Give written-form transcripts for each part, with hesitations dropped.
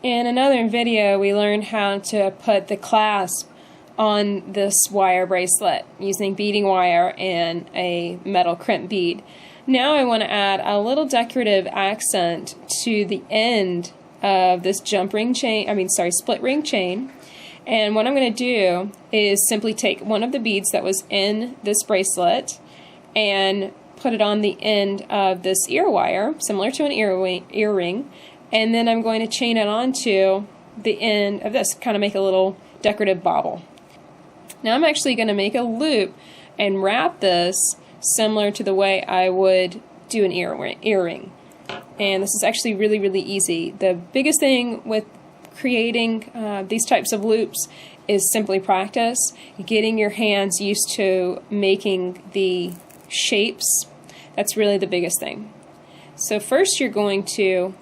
In another video, we learned how to put the clasp on this wire bracelet using beading wire and a metal crimp bead. Now I want to add a little decorative accent to the end of this split ring chain. And what I'm going to do is simply take one of the beads that was in this bracelet and put it on the end of this ear wire, similar to an earring, and then I'm going to chain it onto the end of this, kind of make a little decorative bauble. Now I'm actually going to make a loop and wrap this similar to the way I would do an earring. And this is actually really, really easy. The biggest thing with creating these types of loops is simply practice, getting your hands used to making the shapes. That's really the biggest thing. So first you're going to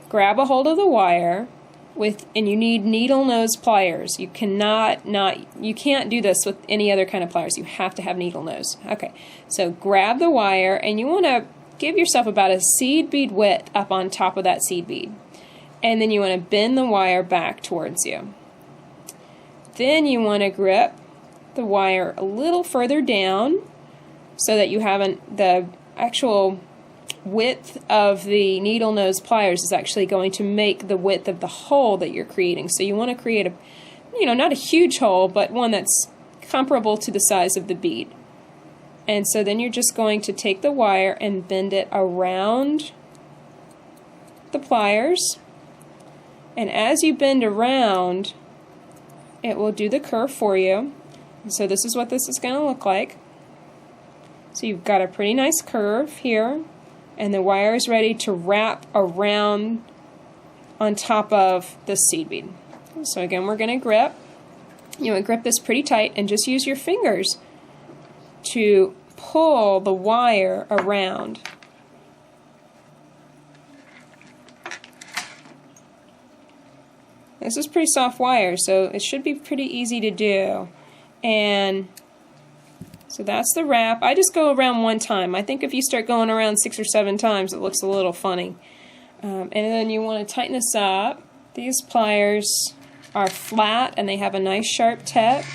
grab a hold of the wire and you need needle nose pliers. You can't do this with any other kind of pliers. You have to have needle nose. Okay, so grab the wire and you want to give yourself about a seed bead width up on top of that seed bead. And then you want to bend the wire back towards you. Then you want to grip the wire a little further down so that you haven't, the actual width of the needle nose pliers is actually going to make the width of the hole that you're creating. So you want to create a, not a huge hole, but one that's comparable to the size of the bead. And so then you're just going to take the wire and bend it around the pliers. And as you bend around, it will do the curve for you. And so this is what this is going to look like. So you've got a pretty nice curve here, and the wire is ready to wrap around on top of the seed bead. So again, we're going to grip. You want to grip this pretty tight and just use your fingers to pull the wire around. This is pretty soft wire, so it should be pretty easy to do. And so that's the wrap. I just go around one time. I think if you start going around 6 or 7 times, it looks a little funny. And then you want to tighten this up. These pliers are flat and they have a nice sharp tip.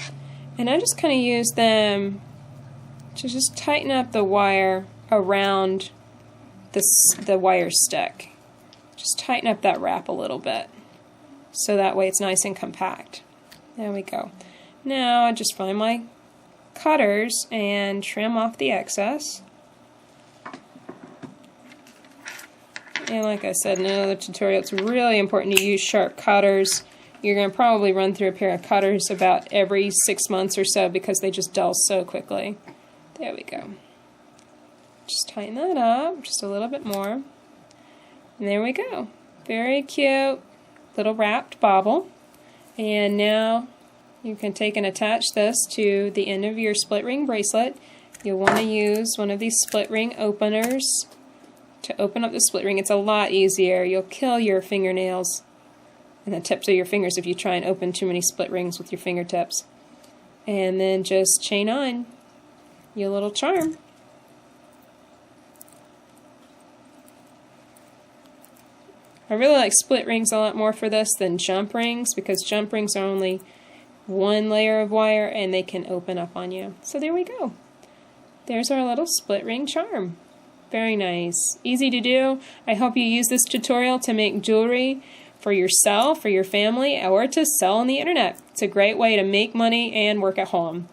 And I just kind of use them to just tighten up the wire around the wire stick. Just tighten up that wrap a little bit, so that way it's nice and compact. There we go. Now I just find my cutters and trim off the excess. And like I said in another tutorial, it's really important to use sharp cutters. You're going to probably run through a pair of cutters about every 6 months or so because they just dull so quickly. There we go. Just tighten that up just a little bit more. And there we go. Very cute little wrapped bauble. And now you can take and attach this to the end of your split ring bracelet. You'll want to use one of these split ring openers to open up the split ring. It's a lot easier. You'll kill your fingernails and the tips of your fingers if you try and open too many split rings with your fingertips. And then just chain on your little charm. I really like split rings a lot more for this than jump rings, because jump rings are only one layer of wire and they can open up on you. So there we go. There's our little split ring charm. Very nice. Easy to do. I hope you use this tutorial to make jewelry for yourself, for your family, or to sell on the internet. It's a great way to make money and work at home.